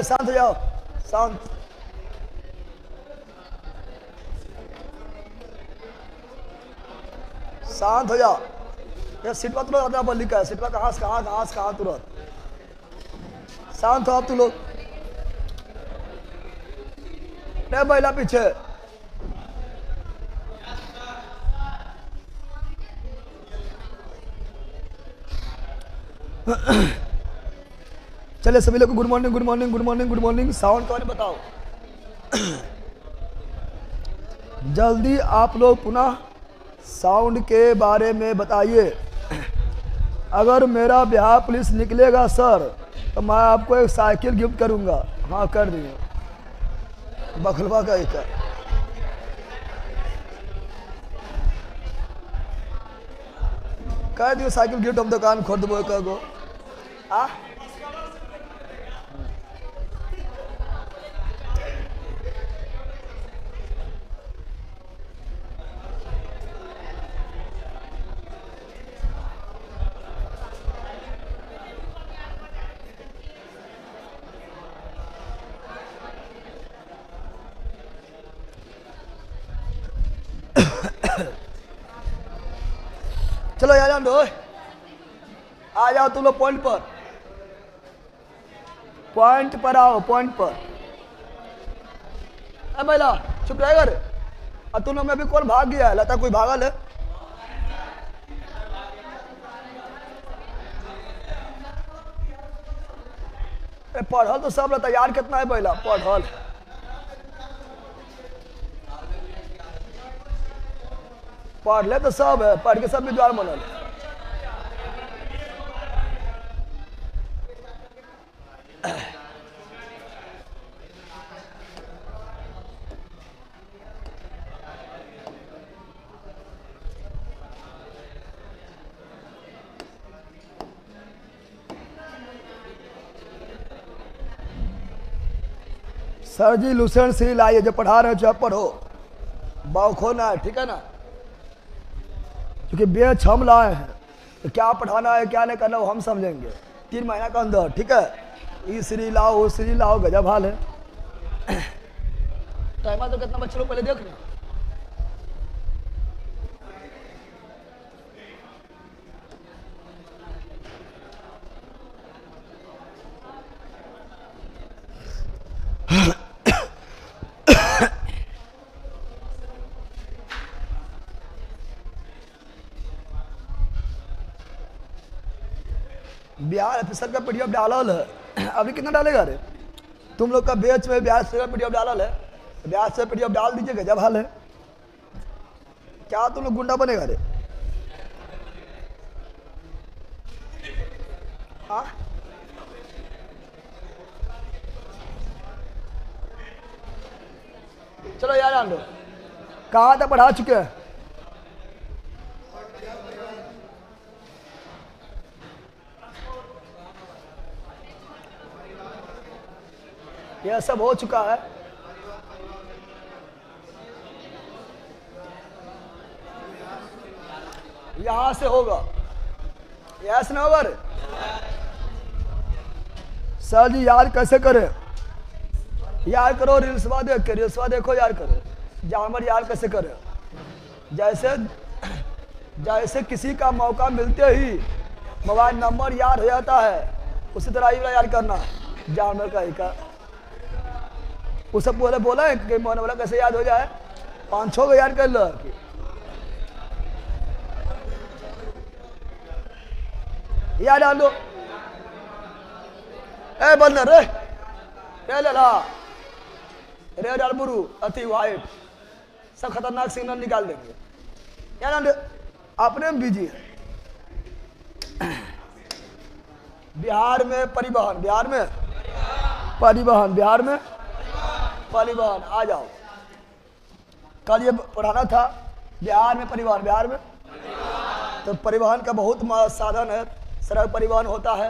शांत हो जाओ, शांत। शांत हो जाओ। ये सीट पर तुरंत अपना लिखा है, सीट पर कहाँ से कहाँ तुरंत। शांत हो आप तुम लोग। नहीं महिला पीछे। चलिए सभी लोग को good morning, good morning, good morning, good morning. Sound के बारे में बताओ। जल्दी आप लोग पुनः साउंड के बारे में बताइए। अगर मेरा बिहार पुलिस निकलेगा सर तो मैं आपको एक साइकिल गिफ्ट करूंगा। हाँ कर दिए। बखलवा का एक कह दियो साइकिल गिफ्ट, हम दुकान खोल दो कहो। आ चलो यार जान दो, आ जाओ तुम लोग पॉइंट पर। पॉइंट पर आओ, पॉइंट पर। अरे महिला चुप रहेगा रे। और तुम लोग में भी कौन भाग गया है? लगता कोई भागल है। पढ़ल तो सब रहता यार। कितना है महिला पढ़ल? पढ़ ले तो सब है, पढ़ के सब विद्वान बनल। सर जी लूसेंट सी लाइए, जो पढ़ा रहे हो चाहे पढ़ो, बाउखो ना है, ठीक है ना। क्योंकि बेच हम लाए हैं तो क्या पढ़ाना है क्या नहीं करना वो हम समझेंगे 3 महीना के अंदर, ठीक है। ई श्री लाओ, वो श्री लाओ, गजब हाल है। टाइम तो कितना बच्चे लोग पहले देख रहे। बिहार ऑफिसर का पीडीएफ डालल है। अभी कितना डालेगा रे? तुम लोग का बेच में बिहार से पीडीएफ डालल है। बिहार से पीडीएफ डाल दीजिएगा, जब हाल है। क्या तुम लोग गुंडा बनेगा रे? हाँ चलो यार आंदो, कहाँ तक पढ़ा चुके हैं? यह सब हो चुका है। यहां से होगा, यस ना होगा रे? सर जी याद कैसे करें? याद करो रील्सवा देख के, रील्सवा देखो याद करो। जानवर याद कैसे करें? जैसे जैसे किसी का मौका मिलते ही मोबाइल नंबर याद हो जाता है, उसी तरह ही याद करना जानवर का ही का। वो सब बोला है कि मोहन वाला कैसे याद हो जाए, 5-6 को याद कर लो। याद डाल लो। ए बंदर रे, रे लला, रे डाल बुरू अति वाइट, सब खतरनाक सिग्नल निकाल देंगे। याद अपने में बिजी है। बिहार में परिवहन, बिहार में परिवहन, बिहार में परिवहन। आ जाओ, कल ये पढ़ाना था बिहार में परिवहन। बिहार में तो परिवहन का बहुत साधन है। सड़क परिवहन होता है,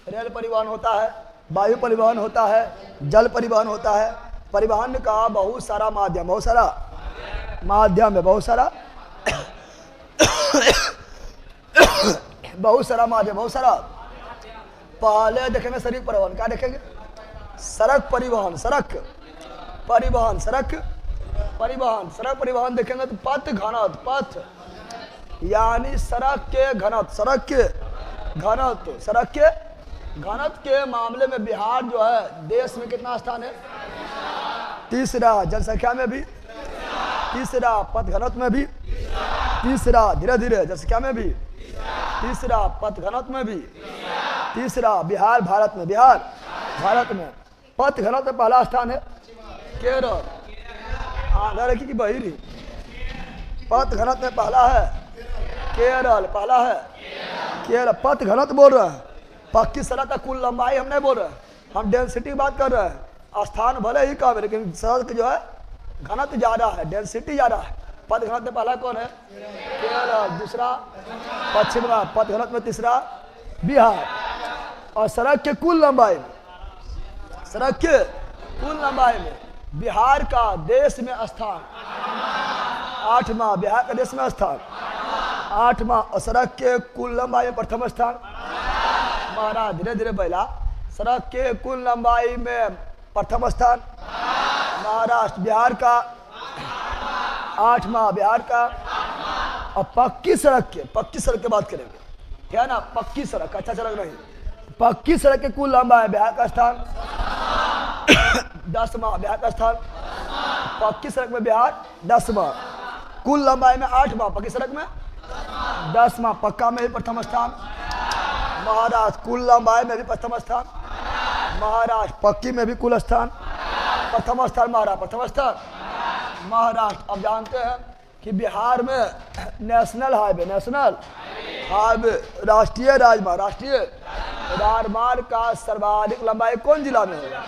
रेल परिवहन होता है, वायु परिवहन होता है, जल परिवहन होता है। परिवहन का बहुत सारा माध्यम, बहुत सारा माध्यम है, बहुत सारा बहुत सारा माध्यम, बहुत सारा। पहले देखेंगे सड़क परिवहन, क्या देखेंगे? सड़क परिवहन, सड़क परिवहन, सड़क परिवहन, सड़क परिवहन देखेंगे तो पथ घनत्व, पथ यानी सड़क के घनत्व, सड़क के घनत्व, सड़क के घनत्व के मामले में बिहार जो है देश में कितना स्थान है? तीसरा, जनसंख्या में भी तीसरा, पथ घनत्व में भी तीसरा, धीरे धीरे जनसंख्या में भी तीसरा, पथ घनत्व में भी तीसरा, बिहार भारत में, बिहार भारत में पथ घनत्व में पहला स्थान है केरल, आंध्र रखी की बहिरी, पथ घनत्व में पहला है केरल, पहला है केरल। पथ घनत्व बोल रहे हैं, पक्की सड़क का कुल लंबाई हम नहीं बोल रहे हैं, हम डेंसिटी की बात कर रहे हैं। स्थान भले ही कम है लेकिन सड़क जो है घनत्व ज्यादा है, डेंसिटी ज्यादा है। पथ घनत्व में पहला कौन है? केरल, दूसरा पश्चिम बंगाल, पथ घनत्व में तीसरा बिहार। और सड़क के कुल लंबाई में, सड़क के कुल लंबाई में बिहार का देश में स्थान 8वां, बिहार का देश में स्थान 8वां। और सड़क के कुल लंबाई में प्रथम स्थान महाराज, धीरे धीरे पहला, सड़क के कुल लंबाई में प्रथम स्थान महाराष्ट्र, बिहार का 8वां, बिहार का। और पक्की सड़क की बात करेंगे, क्या ना, पक्की सड़क, अच्छा सड़क नहीं, पक्की सड़क के कुल लंबाई बिहार का स्थान 10वां, बिहार का स्थान, पक्की सड़क में बिहार 10वां, कुल लंबाई में 8वां, पक्की सड़क में 10वां, पक्का में भी प्रथम स्थान महाराष्ट्र, कुल लंबाई में भी प्रथम स्थान महाराष्ट्र, पक्की में भी कुल स्थान प्रथम स्थान महाराष्ट्र, प्रथम स्थान महाराष्ट्र। अब जानते हैं कि बिहार में नेशनल हाईवे, नेशनल हाईवे, राष्ट्रीय राजमार्ग, राष्ट्रीय राजमार्ग का सर्वाधिक लंबाई कौन जिला में होगा?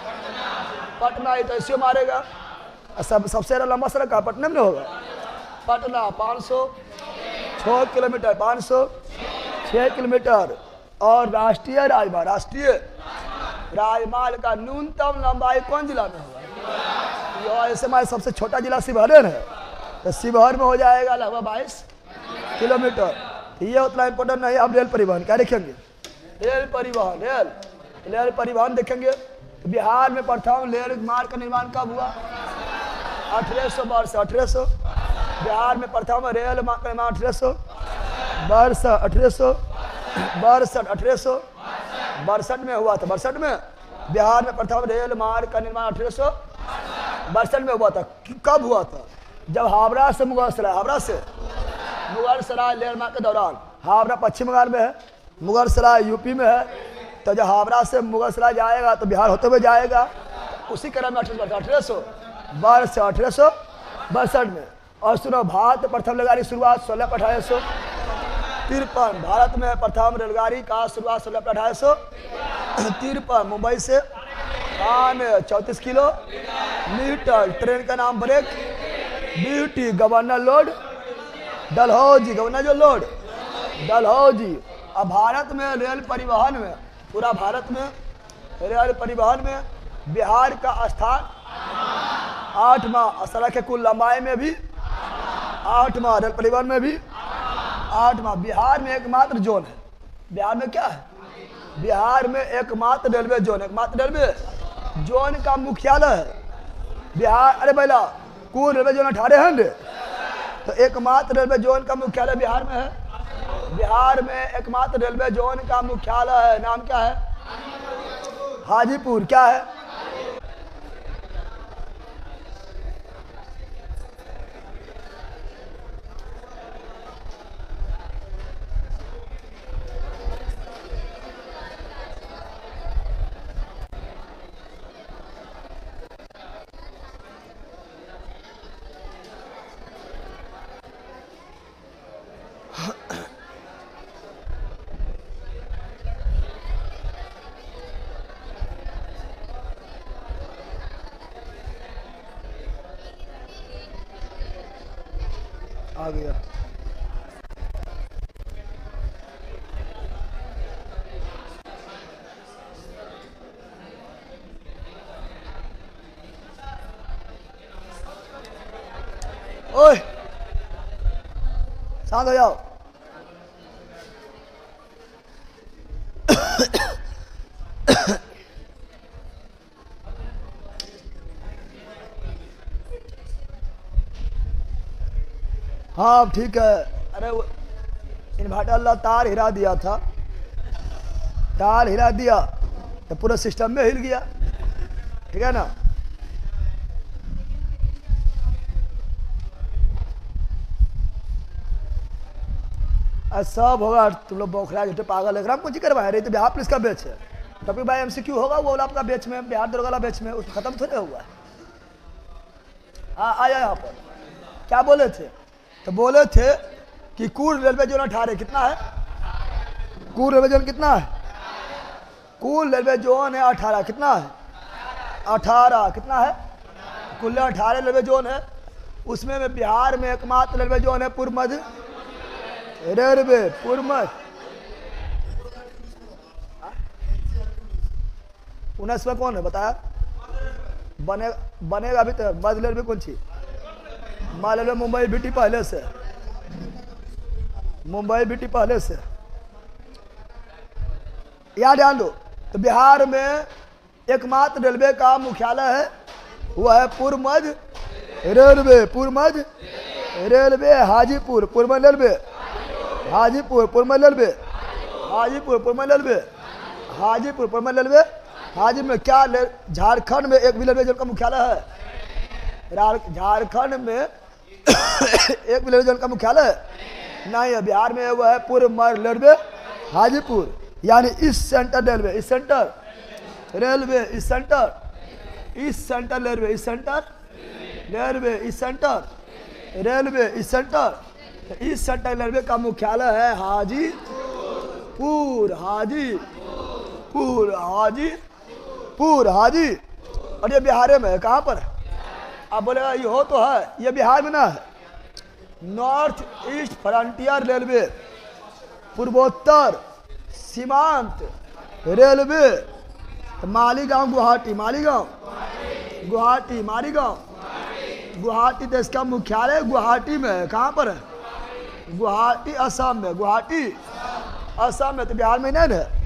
पटना, ही तो ऐसे मारेगा, सबसे लंबा सड़क का पटना में होगा। Patna 506 kilometre, 506 kilometre. और राष्ट्रीय राजमार्ग, राष्ट्रीय राजमार्ग का न्यूनतम लंबाई कौन जिला में होगा? ऐसे हमारे सबसे छोटा जिला शिवहर है, तो शिवहर में हो जाएगा लगभग 22 किलोमीटर। ये उतना इंपॉर्टेंट नहीं। अब रेल परिवहन क्या देखेंगे? रेल परिवहन, रेल परिवहन देखेंगे तो बिहार में प्रथम रेल मार्ग का निर्माण कब हुआ? 1800 वर्ष, 1800। बिहार में प्रथम रेल मार्ग का निर्माण 1800 वर्ष, 1862 में हुआ था। 62 में बिहार में प्रथम रेल मार्ग का निर्माण 1862 में हुआ था। कब हुआ था? जब हावड़ा से मुगलसराय, हावड़ा से मुगलसराय रेल मार्ग के दौरान, हावड़ा पश्चिम बंगाल में है, मुगलसराय यूपी में है, तो जब हावड़ा से मुगलसराय जाएगा तो बिहार होते हुए जाएगा, उसी क्रम में 1862 में। और सुनो, भारत में प्रथम रेलगाड़ी शुरुआत 16/1853। भारत में प्रथम रेलगाड़ी का शुरुआत 16/1853 मुंबई से 34 किलोमीटर। ट्रेन का नाम ब्रेक ब्यूटी, गवर्नर लॉर्ड डलहौजी, गवर्नर जो लॉर्ड डलहौजी। अब भारत में रेल परिवहन में, पूरा भारत में रेल परिवहन में बिहार का स्थान 8वां। सड़क के कुल लंबाई में भी 8वां, रेल परिवहन में भी 8वां। बिहार में एकमात्र जोन है, बिहार में क्या है? बिहार में एकमात्र रेलवे जोन, एकमात्र रेलवे जोन का मुख्यालय है बिहार। अरे भैया, कुल रेलवे जोन 18 हैं, तो एकमात्र रेलवे जोन का मुख्यालय बिहार में है। बिहार में एकमात्र रेलवे जोन का मुख्यालय है, नाम क्या है? हाजीपुर। क्या है? आ गया। ओए, शांत हो जाओ। हाँ ठीक है। अरे वो इन्वर्टर अल्लाह तार हिला दिया था, तार हिला दिया तो पूरा सिस्टम में हिल गया, ठीक है ना। सब होगा, तुम लोग बौखला झूठे पागल है। कुछ करवाए रही तो बिहार पुलिस का बैच है, टॉपिक बाय एमसीक्यू होगा वो वाला आपका बैच में, बिहार दरोगा वाला बैच में, उसमें खत्म थोड़े हुआ है। हाँ आया यहाँ पर क्या बोले थे, तो बोले थे कि कुल रेलवे जोन 18 कितना है, कुल रेलवे जोन कितना है, कुल रेलवे जोन है 18 कितना है, 18 कितना है, कुल 18 रेलवे जोन है। उसमें में बिहार में एकमात्र रेलवे जोन है पूर्व मध्य रेलवे, पूर्व मध्य 19 में कौन है बताया, बनेगा अभी तो मध्य रेलवे कौन सी, मध्य रेलवे मुंबई बीटी पहले से, मुंबई बीटी पहले से याद ध्यान दो। तो बिहार में एकमात्र रेलवे का मुख्यालय है वो है पूर्व मध्य रेलवे, पूर्व मध्य रेलवे हाजीपुर, पूर्व मध्य रेलवे हाजीपुर, पूर्व मध्य रेलवे हाजीपुर, पूर्व मध्य रेलवे हाजीपुर, पूर्व मध्य रेलवे हाजीपुर में क्या झारखंड में एक भी रेलवे जोन का मुख्यालय है, झारखंड में एक भी रेलवे जोन का मुख्यालय नहीं है। बिहार में वो है पूर्व मध्य रेलवे हाजीपुर, यानी east centre railway, east centre railway, east centre, east centre railway, east centre railway, east centre railway, east centre, east centre railway का मुख्यालय है हाजीपुर, हाजीपुर, हाजीपुर, हाजी। और ये बिहार में है, कहाँ पर है आप बोलेगा ये हो तो है, ये बिहार में ना है। नॉर्थ ईस्ट फ्रंटियर रेलवे, पूर्वोत्तर सीमांत रेलवे, मालीगांव गुवाहाटी, मालीगांव गुवाहाटी, मालीगांव गुवाहाटी देश का मुख्यालय गुवाहाटी में है, कहाँ पर है, गुवाहाटी असम में, गुवाहाटी असम में, तो बिहार में नहीं है।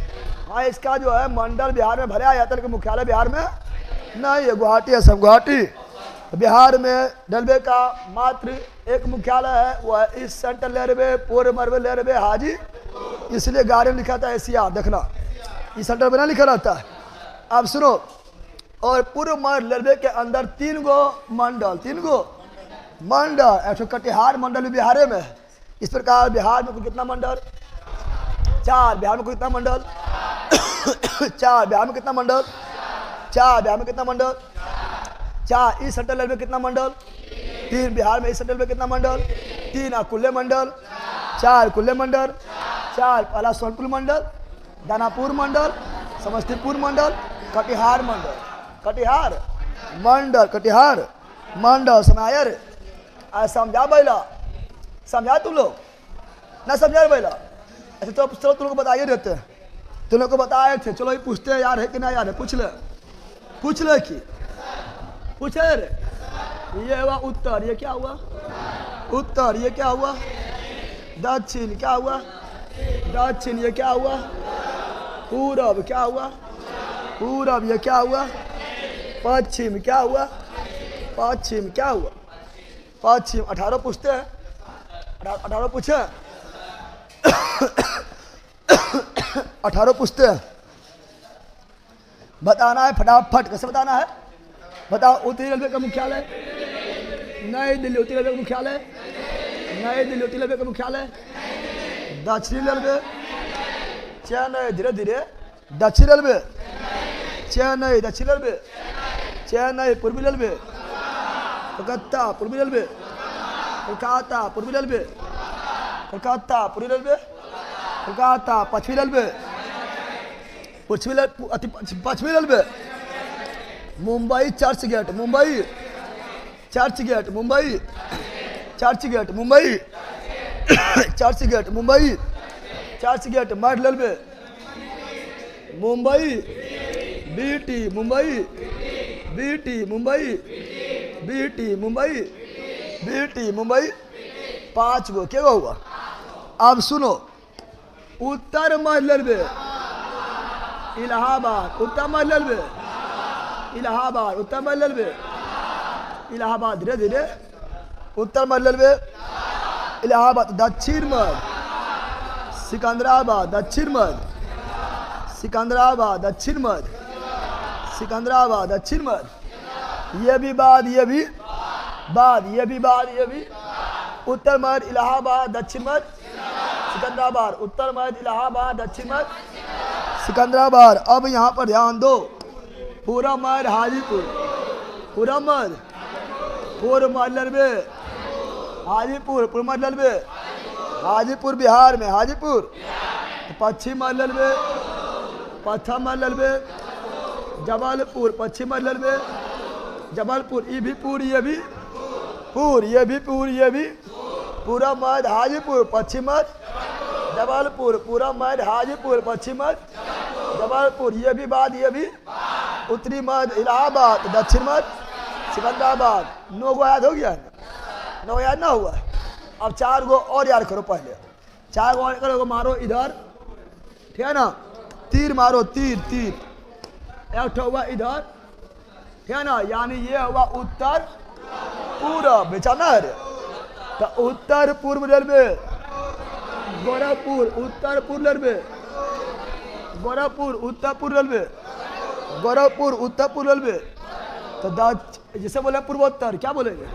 हाँ इसका जो है मंडल बिहार में भरा जाता है लेकिन मुख्यालय बिहार में नहीं है, गुवाहाटी असम, गुवाहाटी। बिहार में रेलवे का मात्र एक मुख्यालय है वो है ईस्ट सेंट्रल रेलवे, पूर्व मध्य रेलवे हाजी, इसलिए गाड़ी में लिखा था एशिया, देखना ईस्ट सेंट्रल में ना लिखा रहता है। अब सुनो, और पूर्व मध्य रेलवे के अंदर 3 गो मंडल, 3 गो मंडल, ऐसे कटिहार मंडल भी बिहार में है। इस प्रकार बिहार में कुल कितना मंडल, 4, बिहार में कुल कितना मंडल 4, बिहार में कितना मंडल 4, बिहार में कितना मंडल 4, ईस्ट सेंट्रल रेलवे कितना मंडल 3, बिहार में ईस्ट सेंट्रल रेलवे कितना मंडल 3, कुल्ले मंडल 4, कुल्ले मंडल 4, पहला सोनपुर मंडल, दानापुर मंडल, समस्तीपुर मंडल, कटिहार मंडल, कटिहार मंडल, कटिहार मंडल, समायर समझा बैला, समझा तुम लोग ना समझा बैला, ऐसे तो चलो तुम लोग को बताइए देते हैं, तुम लोग को बताए थे, चलो ये पूछते हैं यार है कि ना यार है, पूछ ले कि पूछे रे, ये हुआ उत्तर, ये क्या हुआ उत्तर, ये क्या हुआ दक्षिण, क्या हुआ दक्षिण, ये क्या हुआ पूरब, क्या हुआ पूरब, ये क्या हुआ पश्चिम, क्या हुआ पश्चिम, क्या हुआ पश्चिम। 18 पूछते हैं, 18 पूछे 18 पूछते हैं, बताना है फटाफट, कैसे बताना है बताओ। उत्तरी रेलवे का मुख्यालय नई दिल्ली, उत्तरी रेलवे का मुख्यालय नई दिल्ली, उत्तरी रेलवे का मुख्यालय दक्षिणी रेलवे चेन्नई, धीरे धीरे दक्षिण रेलवे चेन्नई, दक्षिण रेलवे चेन्नई, पूर्वी रेलवे कोलकाता, पूर्वी रेलवे कोलकाता, पूर्वी रेलवे कोलकाता, पूर्वी रेलवे कोलकाता, पश्चिमी रेलवे पश्चिमी railway Mumbai Churchgate, Mumbai Churchgate, Mumbai Churchgate, Mumbai Churchgate, Mumbai Churchgate, मध्य railway Mumbai BT, Mumbai BT, Mumbai BT, Mumbai BT, Mumbai 5 go, क्या हुआ। अब सुनो, उत्तर मध्य रेलवे इलाहाबाद, उत्तर मध्य रेलवे इलाहाबाद, उत्तर मध्य रेलवे इलाहाबाद, धीरे धीरे उत्तर मध्य रेलवे इलाहाबाद दक्षिण मध्य, सिकंदराबाद दक्षिण मध्य, सिकंदराबाद दक्षिण मध्य, सिकंदराबाद दक्षिण मध्य। ये भी बाद, ये भी बाद, ये भी बाद, ये भी उत्तर मध्य, इलाहाबाद दक्षिण मध्य, सिकंदराबाद, उत्तर मध्य, इलाहाबाद दक्षिण मध्य, सिकंदराबाद। अब यहाँ पर ध्यान दो, पूर्व मध्य हाजीपुर, पूर्व मध्य, पूर्व मध्य लड़बे हाजीपुर, पूर्व मध्य लड़बे हाजीपुर बिहार में, हाजीपुर। पश्चिम मध्य लड़बे, पश्चिम मध्य लड़बे जबलपुर, पश्चिम मध्य लड़बे जबलपुर। ये भी पूर, ये भी पूर, ये भी पूर, ये भी पूर्व मध्य हाजीपुर, पश्चिम मध्य जबलपुर, पूर्व मध्य हाजीपुर, पश्चिम मध्य जबलपुर। ये भी बाद, ये भी उत्तरी मध्य इलाहाबाद, दक्षिण मध्य सिकंदराबाद। 9 गो याद हो गया है, 9 याद ना हुआ। अब 4 गो और याद करो, पहले 4 गो और करो। मारो इधर, ठीक है ना, तीर मारो, तीर तीर। एक हुआ इधर, ठीक है ना, यानी ये हुआ उत्तर पूर्व, बेचाना है। तो उत्तर पूर्व रेलवे गोरखपुर, उत्तर पूर्व रेलवे गोरखपुर, उत्तर पूर्व रेलवे गोरखपुर, उत्तर पूर्व रेलवे। तो जैसे बोले पूर्वोत्तर, क्या बोलेंगे?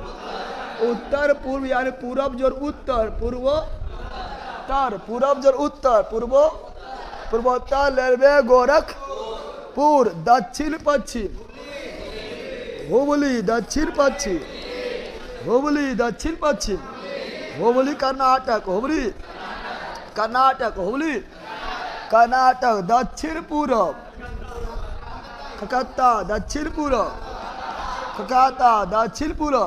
उत्तर पूर्व, यानी पूर्व जोर उत्तर, पूर्वोत्तर, पूर्व जोर उत्तर, पूर्वोत्तर रेलवे गोरखपुर। दक्षिण पश्चिम हुबली, दक्षिण पश्चिम हुबली, दक्षिण पश्चिम हुबली कर्नाटक, हुबली कर्नाटक, हुबली कर्नाटक। दक्षिण पूर्व कलकत्ता, दक्षिण पूर्व कलकत्ता, दक्षिण पूर्व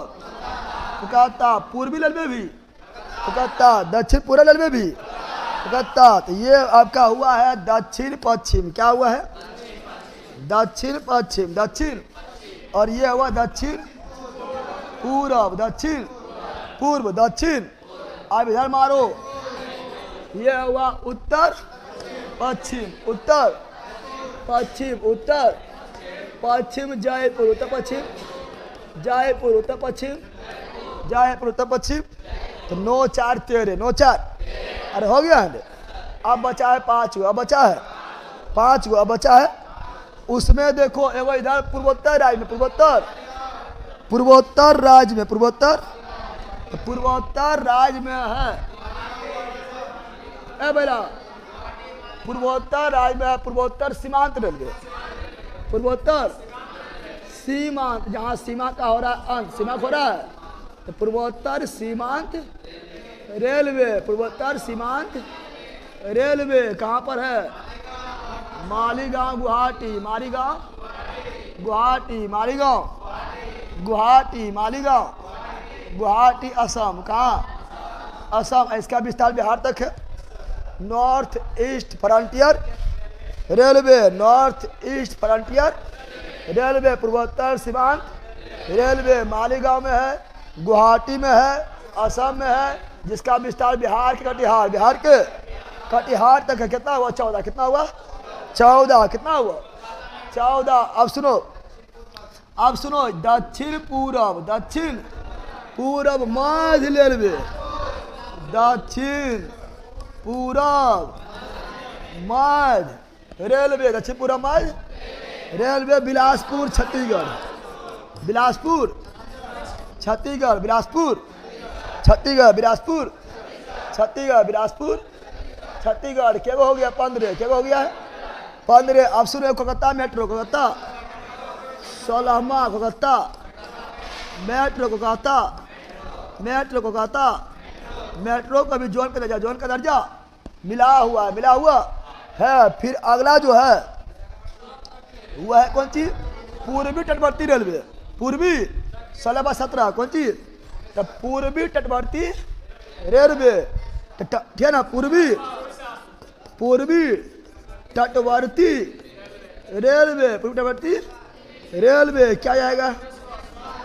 कलकत्ता। पूर्वी रेलवे भी कलकत्ता, दक्षिण पूर्व रेलवे भी कलकत्ता। तो ये आपका हुआ है दक्षिण पश्चिम। क्या हुआ है? दक्षिण पश्चिम, दक्षिण। और ये हुआ दक्षिण पूर्व, दक्षिण पूर्व, दक्षिण। अब इधर मारो, ये हुआ उत्तर पश्चिम, उत्तर पश्चिम, उत्तर पश्चिम जयपुर, उत्तर पश्चिम जयपुर, उत्तर पश्चिम जयपुर, उत्तर पश्चिम। तो 9 4 13, 9 4। अरे हो गया है। अब बचा है 5 गो, अब बचा है 5 गो, अब बचा है। उसमें देखो एगो इधर पूर्वोत्तर राज्य में, पूर्वोत्तर राज्य में, पूर्वोत्तर राज्य में है बेटा, पूर्वोत्तर राज्य में है। पूर्वोत्तर सीमांत रेलवे, पूर्वोत्तर सीमांत, जहाँ सीमा का हो रहा है अंत, सीमा हो रहा है। तो पूर्वोत्तर सीमांत रेलवे, पूर्वोत्तर सीमांत रेलवे कहाँ पर है? मालीगांव गुवाहाटी, मालीगांव गुवाहाटी, मालीगांव गुवाहाटी, मालीगांव गुवाहाटी असम। कहाँ? असम। इसका विस्तार बिहार तक है। North east frontier railway, north east frontier railway, पूर्वोत्तर सीमांत रेलवे मालीगांव में है, गुवाहाटी में है, असम में है, जिसका विस्तार बिहार के कटिहार, बिहार के कटिहार तक है। कितना हुआ? 14। कितना हुआ? 14। कितना हुआ? 14। अब सुनो, अब सुनो, दक्षिण पूर्व, दक्षिण पूर्व मध्य रेलवे, दक्षिण पूर्व मध्य रेलवे, दक्षिण पूर्व मध्य रेलवे बिलासपुर छत्तीसगढ़, बिलासपुर छत्तीसगढ़, बिलासपुर छत्तीसगढ़, बिलासपुर छत्तीसगढ़, बिलासपुर छत्तीसगढ़। क्या हो गया? 15। क्या हो गया है? 15। अब सुनो, कोलकाता मेट्रो, कोलकाता 16वां, Kolkata metro, Kolkata metro, Kolkata metro का भी जोन का दर्जा, जोन का दर्जा मिला हुआ है, मिला हुआ है। फिर अगला जो है हुआ है कौन सी? पूर्वी तटवर्ती रेलवे, पूर्वी 16/17। कौन सी? तो पूर्वी तटवर्ती रेलवे, ठीक है ना, पूर्वी तटवर्ती रेलवे, पूर्वी तटवर्ती रेलवे। क्या जाएगा?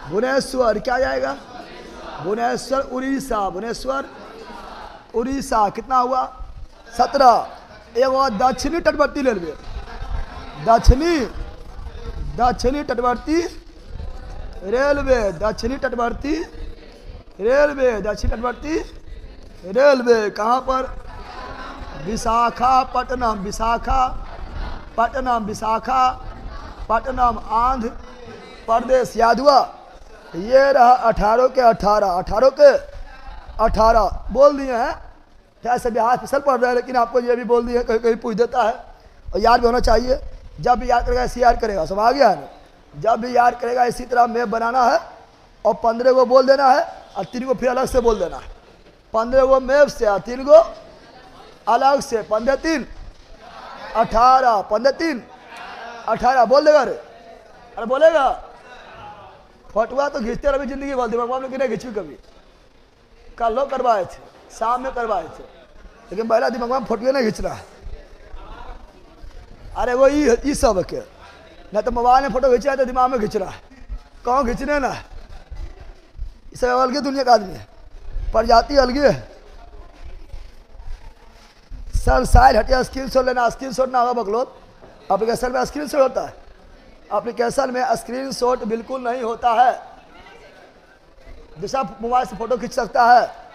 भुवनेश्वर। क्या जाएगा? भुवनेश्वर उड़ीसा, भुवनेश्वर उड़ीसा। कितना हुआ? 17। एगो दक्षिणी तटवर्ती रेलवे, दक्षिणी तटवर्ती रेलवे, दक्षिणी तटवर्ती रेलवे, दक्षिणी तटवर्ती रेलवे कहाँ पर? विशाखापट्टनम, विशाखापट्टनम, विशाखापट्टनम आंध्र प्रदेश। याद हुआ? ये रहा 18 के 18, 18 के 18 बोल दिए हैं। ऐसे बिहार फिसल पढ़ रहे हैं, लेकिन आपको ये भी बोल दिए, कहीं कहीं पूछ देता है। और याद भी होना चाहिए, जब भी याद करेगा ऐसे याद करेगा। सब आ गया है ना? जब भी याद करेगा इसी तरह मैप बनाना है और 15 को बोल देना है और 3 को फिर अलग से बोल देना है। 15 को मैप से और 3 को अलग से। 15 3 18, 15 3 18 बोल देगा। अरे बोलेगा? फोटुआ तो खींचते रहे जिंदगी भर, दिमाग में नहीं खींची कभी। कल लोग करवाए थे, शाम में करवाए थे, लेकिन पहला दिमाग में फोटो नहीं खींच रहा है। अरे वो ये सब के न तो मोबाइल में फोटो खींचा है तो दिमाग में खींच रहा है। कौन खींचने ना? इस सब अलग दुनिया का आदमी है, प्रजाति अलग है। Sir side Hatia, screen shot लेना। स्क्रीन शॉट ना होगा बकलोल। एप्लीकेशन में स्क्रीन शॉट होता है? एप्लीकेशन में स्क्रीन शॉट बिल्कुल नहीं होता है। दूसरा मोबाइल से फोटो खींच सकता है।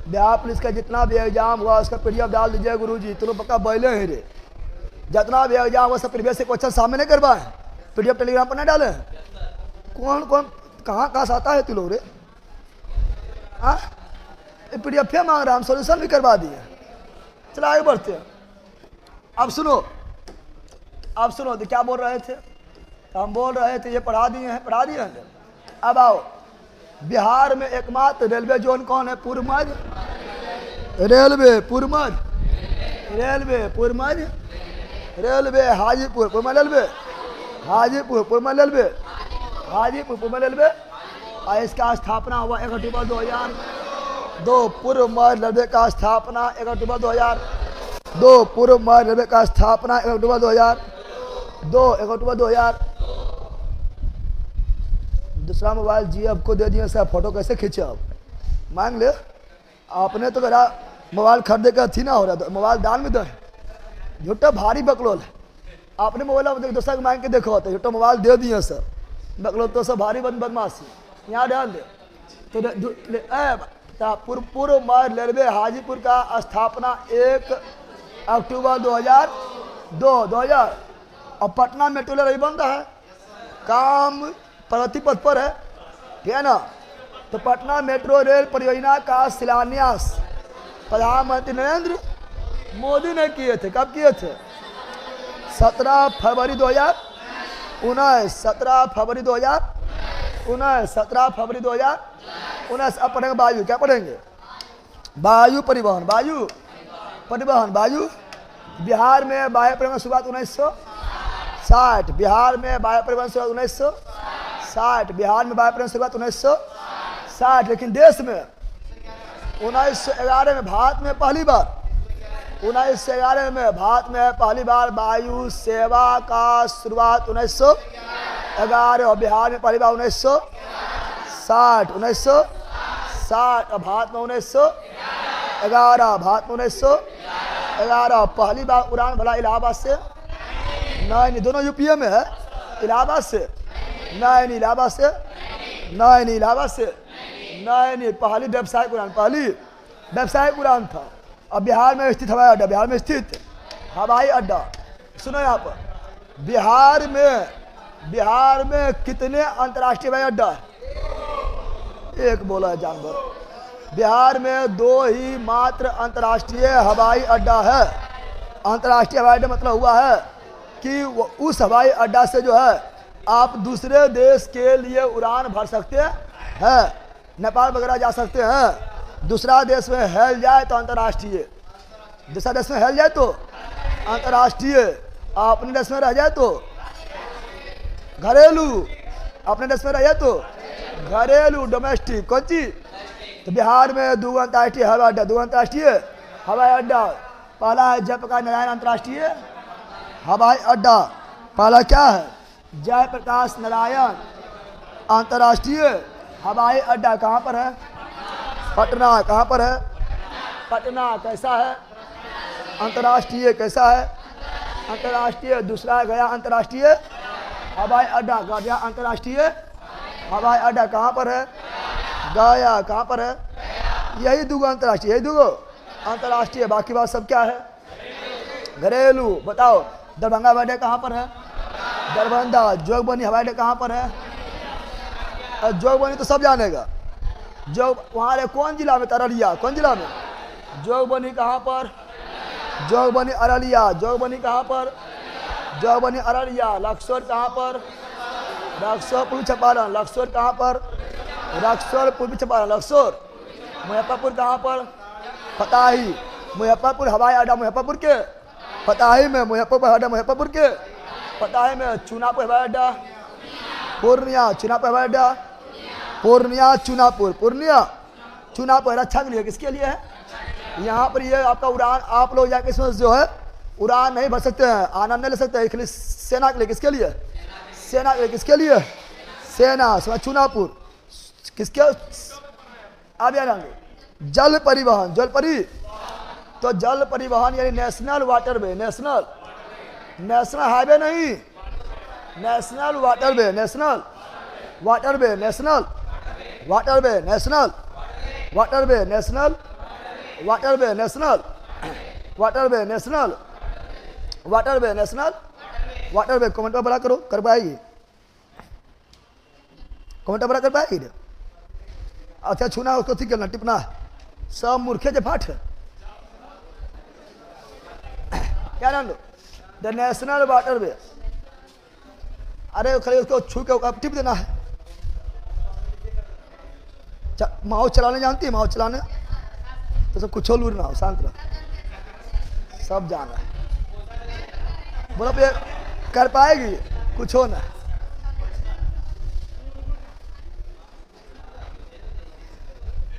बिहार पुलिस का जितना भी एग्जाम हुआ उसका पीडीएफ डाल दीजिए गुरुजी। तुम पक्का बैले हैं रे। जितना भी एग्जाम हुआ सब प्रीवियस से क्वेश्चन सामने नहीं करवाए, पीडीएफ टेलीग्राम पर नहीं डाले। कौन कौन कहाँ से आता है तू लोग रे? हाँ, पीडीएफ मांग रहा, हम सोल्यूशन भी करवा दिए। चलो आगे बढ़ते हैं। अब सुनो तो क्या बोल रहे थे? हम बोल रहे थे ये पढ़ा दिए हैं। अब आओ, बिहार में एकमात्र रेलवे जोन कौन है? पूर्व मध्य रेलवे, पूर्व मध्य रेलवे, पूर्व मध्य रेलवे, हाजीपुर पूर्व मध्य रेलवे, हाजीपुर पूर्व मध्य रेलवे, हाजीपुर पूर्व मध्य रेलवे। और इसका स्थापना हुआ 1 अक्टूबर 2002। पूर्व मध्य रेलवे का स्थापना 1 अक्टूबर 2002। पूर्व मध्य रेलवे का स्थापना 1 अक्टूबर 2002, 1 अक्टूबर 2000। दूसरा मोबाइल जी आपको दे दिए सर, फोटो कैसे खींचे? आप मांग ले। आपने तो मेरा मोबाइल खरीदे का थी ना हो रहा, तो मोबाइल दान में दे। झूठा भारी बकलोल है। आपने मोबाइल दूसरा को मांग के देखो तो झूठा मोबाइल दे दिए सर, बकलोल तो सब भारी बदमाशी। यहाँ डाल दे तो पूर्व मध्य रेलवे हाजीपुर का स्थापना 1 अक्टूबर 2002। और पटना मेट्रो रेल बन रहा है, काम प्रगति पथ पर है, ठीक है ना? तो पटना मेट्रो रेल परियोजना का शिलान्यास प्रधानमंत्री नरेंद्र मोदी ने किए थे। कब किए थे? 17 फरवरी 2019, 17 फरवरी 2019, 17 फरवरी 2019। अब पढ़ेंगे वायु। क्या पढ़ेंगे? वायु परिवहन, वायु परिवहन, वायु। बिहार में वायु परिवहन शुरुआत 1960। बिहार में वायु परिवहन शुरुआत 1960। बिहार में वायु परिवहन शुरुआत 1960। लेकिन देश में 1911 में भारत में पहली बार, 1911 में भारत में पहली बार वायु सेवा का शुरुआत 1911। और बिहार में पहली बार 1960, 1960। और भारत में 1911, भारत में 1911। पहली बार उड़ान भला इलाहाबाद से? नहीं, दोनों यूपीए में है। इलाहाबाद से? नहीं, इलाहाबाद से नहीं, इलाहाबाद से नहीं। पहली व्यावसायिक उड़ान, पहली व्यावसायिक उड़ान था। अब बिहार में स्थित हवाई अड्डा, बिहार में स्थित हवाई अड्डा। सुनो यहाँ पर, बिहार में कितने अंतर्राष्ट्रीय हवाई अड्डा है? एक बोला है जानवर। बिहार में 2 ही मात्र अंतर्राष्ट्रीय हवाई अड्डा है। अंतर्राष्ट्रीय हवाई अड्डा मतलब हुआ है कि उस हवाई अड्डा से जो है आप दूसरे देश के लिए उड़ान भर सकते हैं, नेपाल वगैरह जा सकते हैं। दूसरा देश में हेल जाए तो अंतर्राष्ट्रीय, दूसरा देश में हेल जाए तो अंतर्राष्ट्रीय, अपने देश में रह जाए तो घरेलू, अपने देश में रह जाए तो घरेलू, डोमेस्टिक। कौन चीज? तो बिहार में 2 अंतर्राष्ट्रीय हवाई अड्डा, 2 अंतर्राष्ट्रीय हवाई अड्डा। पहला है जयप्रकाश नारायण अंतर्राष्ट्रीय हवाई अड्डा। पहला क्या है? जयप्रकाश नारायण अंतर्राष्ट्रीय हवाई अड्डा। कहाँ पर है? पटना। कहाँ पर है? पटना। कैसा है? अंतर्राष्ट्रीय। कैसा है? अंतर्राष्ट्रीय। दूसरा है गया अंतर्राष्ट्रीय हवाई अड्डा। गया अंतर्राष्ट्रीय हवाई अड्डा कहाँ पर है? गया। कहाँ पर है? यही दूगो अंतर्राष्ट्रीय, यही दूगो अंतर्राष्ट्रीय। बाकी बात सब क्या है? घरेलू। बताओ दरभंगा हवाई अड्डा कहाँ पर है? दरभंगा। जोगबनी हवाई अड्डा कहाँ पर है? जोगबनी तो सब जानेगा। जो वहाँ कौन जिला में? अररिया। कौन जिला में? जोगबनी कहाँ पर? जोगबनी अररिया। जोगबनी कहाँ पर? जोगबनी अररिया। लक्सौर कहाँ पर? लक्सौर पूर्वी चंपारण। लक्सौर कहाँ पर? लक्सौर पूर्वी चंपारण। लक्सौर। मुजफ्फरपुर कहाँ पर? फताही। मुजफ्फरपुर हवाई अड्डा मुजफ्फरपुर के फताही में। मुजफ्फरपुर अड्डा मुजफ्फरपुर के फताही में। चुनापुर हवाई अड्डा पूर्णिया। चुनापुर हवाई अड्डा पूर्णिया। चुनापुर। पूर्णिया चुनापुर। रक्षा के लिए। किसके लिए है? यहाँ पर ये आपका उड़ान आप लोग जाके इसमें जो है उड़ान नहीं भर सकते हैं, आनंद नहीं ले सकते हैं। इसलिए सेना के लिए। किसके लिए? सेना के लिए। किसके लिए? सेना। समझ? चुनापुर। किसके? अब यार जल परिवहन। जल परि तो जल परिवहन यानी national waterway. National national highway नहीं, national waterway. National waterway. National waterway. National waterway. National waterway. National waterway. National waterway. National waterway. Comment में बड़ा करो, कर पाएगी? कमेंट बड़ा कर पाएगी? अच्छा छूना उसको ठीक करना, टिपना सब मूर्खे जे फाट है। क्या नाम लो? The national waterway. अरे खाली उसको छू के टिप देना है। माओ चलाने जानती है? माओ चलाने तो सब कुछ लूर ना हो, शांत रहो, सब जाना है। बोला पे कर पाएगी? कुछ हो ना।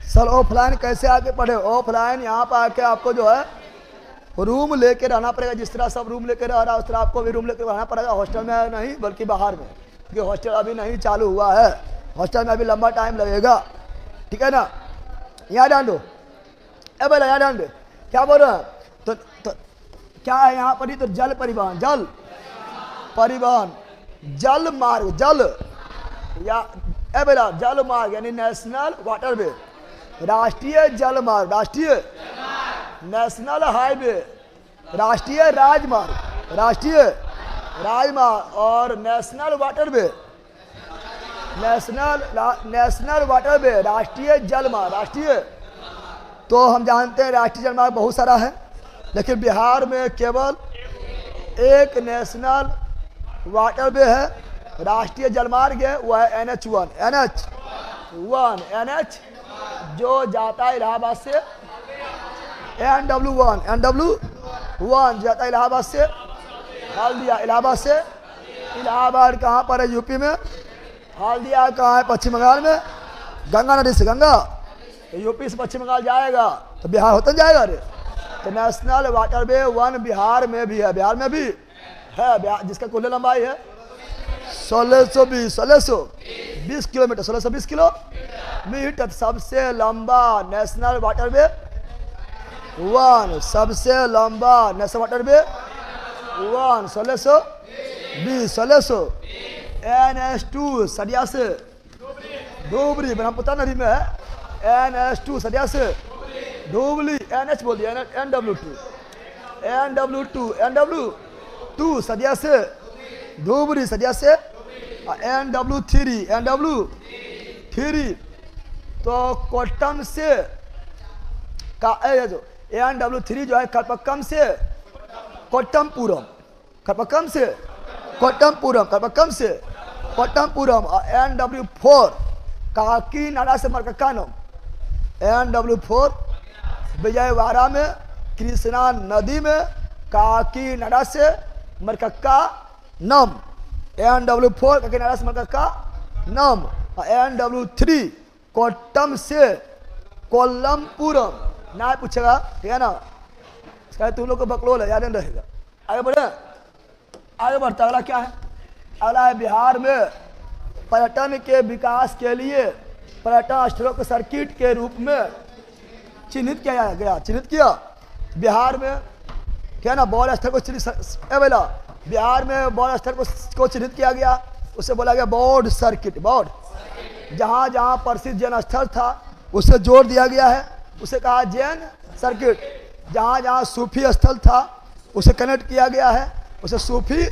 सर ऑफलाइन कैसे आके पढ़े? ऑफलाइन यहाँ पर आके आपको जो है रूम लेके रहना पड़ेगा। जिस तरह सब रूम लेके रह रहा है उस तरह आपको भी रूम लेके रहना पड़ेगा। हॉस्टल में नहीं बल्कि बाहर में, क्योंकि हॉस्टल अभी नहीं चालू हुआ है। हॉस्टल में अभी लंबा टाइम लगेगा, ठीक है ना? यहाँ डाल दो। ए बोला यहाँ डाल दो। क्या बोल रहे हैं? तो क्या है यहाँ पर? ही तो जल परिवहन। जल परिवहन। जल मार्ग। जल या ए बोला जल मार्ग यानी नेशनल वाटरवे। राष्ट्रीय जल मार्ग। राष्ट्रीय नेशनल हाईवे। राष्ट्रीय राजमार्ग। राष्ट्रीय राजमार्ग। और नेशनल वाटरवे। National waterway. राष्ट्रीय जलमार्ग। राष्ट्रीय तो हम जानते हैं राष्ट्रीय जलमार्ग बहुत सारा है, लेकिन बिहार में केवल एक नेशनल वाटरवे है, राष्ट्रीय जलमार्ग है, वह है NH1। NH1 जो जाता है इलाहाबाद से। NW1 जाता है इलाहाबाद से हल्दिया। इलाहाबाद से इलाहाबाद कहाँ पर है? यूपी में। हल्दिया कहाँ है? पश्चिम बंगाल में। गंगा नदी से। गंगा यूपी से पश्चिम बंगाल जाएगा तो बिहार होता जाएगा। अरे तो नेशनल वाटरवे 1 बिहार में भी है। बिहार में भी है। बिहार जिसका कुल लंबाई है 1620 किलोमीटर। 1620 किलोमीटर सबसे लंबा नेशनल वाटरवे 1। सबसे लंबा नेशनल वाटरवे 1 1620। NH2 सरिया से धुबरी ब्रह्मपुत्र नदी में है। NH2 सरिया से धुबरी। NH बोल दिया। NW2 सरिया से धुबरी। सरिया से NW3 तो कोट्टम से का जो NW3 जो है कलपक्कम से कोट्टमपुरम। कलपक्कम से कोट्टमपुरम। कलपक्कम से कोट्टमपुरम। और NW4 काकीनाडा से मरकक्कानम। NW4 विजयवाड़ा में कृष्णा नदी में काकीनाडा से मरकक्कानम। NW4 काकीनाडा से मरकक्कानम। और NW3 कोट्टम से कोल्लमपुरम। ना पूछेगा, ठीक है ना? शायद तुम लोग को बकलोल है, याद नहीं रहेगा। आगे बढ़े, आगे बढ़ता। अगला क्या है? अगला है बिहार में पर्यटन के विकास के लिए पर्यटन स्थलों के सर्किट के रूप में चिन्हित किया गया। चिन्हित किया। बिहार में ठीक है ना। बौद्ध स्थल को बोला बिहार में बौद्ध स्थल को चिन्हित किया गया, उसे बोला गया बौद्ध सर्किट। बौद्ध जहाँ जहाँ प्रसिद्ध जैन स्थल था उसे जोड़ दिया गया है, उसे कहा जैन सर्किट। जहाँ जहाँ सूफी स्थल था उसे कनेक्ट किया गया है, उसे सूफी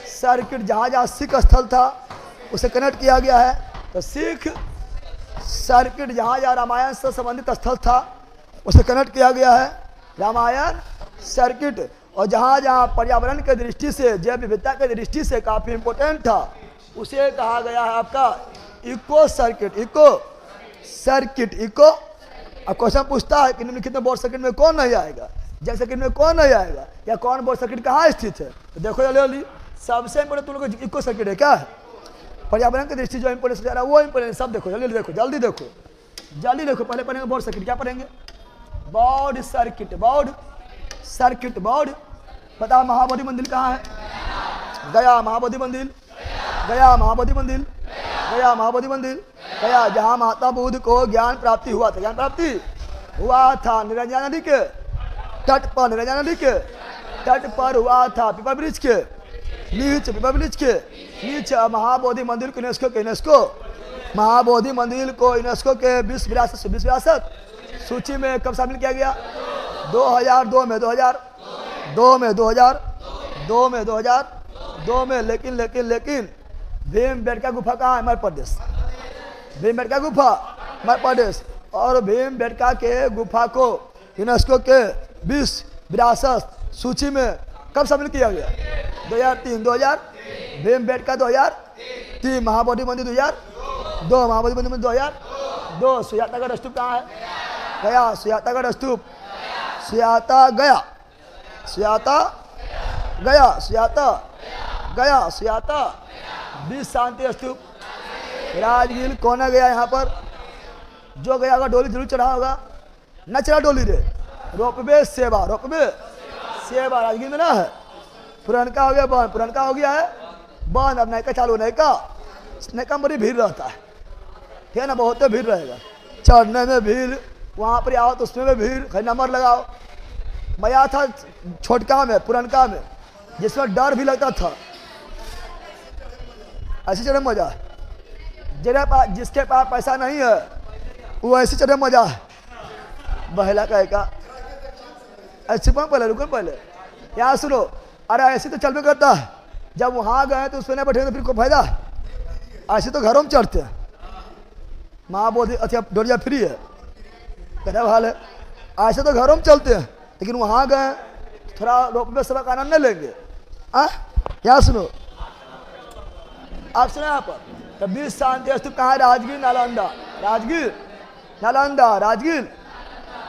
सर्किट। जहाँ जहाँ सिख स्थल था उसे कनेक्ट किया गया है, तो सिख सर्किट। जहाँ जहाँ रामायण से संबंधित स्थल था उसे कनेक्ट किया गया है, रामायण सर्किट। और जहाँ जहाँ पर्यावरण के दृष्टि से, जैव विविधता के दृष्टि से काफ़ी इम्पोर्टेंट था, उसे कहा गया है आपका eco circuit. Eco circuit, eco. अब क्वेश्चन पूछता है कि निम्नलिखित में बौद्ध सर्किट में कौन नहीं आएगा, जैन सर्किट में कौन नहीं आएगा, या कौन बौद्ध सर्किट कहाँ स्थित है। तो देखो जल्दी, सबसे इम्पोर्टेंट तुम लोग इको सर्किट है। क्या है? पर्यावरण की दृष्टि जो इम्पोर्टेंस जा रहा है वो इम्पोर्टेंट। सब देखो जल्दी देखो, जल्दी देखो, जल्दी देखो। पहले पढ़ेंगे बौद्ध सर्किट। क्या पढ़ेंगे? बौद्ध सर्किट। बौद्ध सर्किट, बौद्ध। बताओ महाबोधि मंदिर कहाँ है? गया महाबोधि मंदिर, गया महाबोधि मंदिर, गया महाबोधि मंदिर, गया। जहाँ महात्मा बुद्ध को ज्ञान प्राप्ति हुआ था, ज्ञान प्राप्ति हुआ था निरंजन नदी के तट पर, निरंजन नदी के तट पर हुआ था। पीपल वृक्ष के नीचे, पीपल वृक्ष के नीचे। महाबोधि मंदिर को यूनेस्को महाबोधि मंदिर को यूनेस्को के विश्व विरासत सूची में कब शामिल किया गया? 2002 में, 2002 में। लेकिन भीमबेटका गुफा कहाँ है? मध्य प्रदेश। भीमबेटका गुफा मध्य प्रदेश। और भीमबेटका के गुफा को यूनेस्को के विश्व विरासत सूची में कब शामिल किया गया? 2003। भीमबेटका 2003। महाबोधि मंदिर 2002। महाबोधि मंदिर 2002। सुजातागढ़ स्तूप कहाँ है? गया। सुजातागढ़ स्तूप, सुजाता गया, सुजाता गया, सुजाता गया, सुजाता। विश्व शांति स्तूप राजगीर। कौन है गया यहाँ पर? जो गया होगा डोली जरूर चढ़ा होगा। न चढ़ा डोली रे, रोपवे सेवा, रोपवे सेवा राजगीर में ना है। पुरनका हो गया बंद, पुरनका हो गया है बंद, अब नयका चालू। नयका में बड़ी भीड़ रहता है, ठीक है ना, बहुत भीड़ रहेगा। चढ़ने में भीड़, वहाँ पर आओ तो उसमें भी भीड़। खैर नंबर लगाओ। मजा था छोटका में, पुरनका में, जिसमें डर भी लगता था। ऐसे चढ़े मजा है। जिसके पास पैसा नहीं है वो ऐसे चढ़े मजा है। बहला का एका ऐसे पहले रुको, पहले यहाँ सुनो। अरे ऐसे तो चलबे करता है, जब वहाँ गए तो उसमें नहीं बैठे तो फिर कोई फायदा है? ऐसे तो घरों में चढ़ते हैं। महाबोधि अच्छा डोरिया फ्री है, कहना हाल है। ऐसे तो घरों में चलते हैं, लेकिन वहाँ गए थोड़ा रोपवे सेवा का आनंद नहीं लेंगे। क्या सुनो, आप सुना यहाँ पर? तो विश्व शांति स्तूप कहाँ है? राजगीर, नालंदा। राजगीर, नालंदा, राजगीर।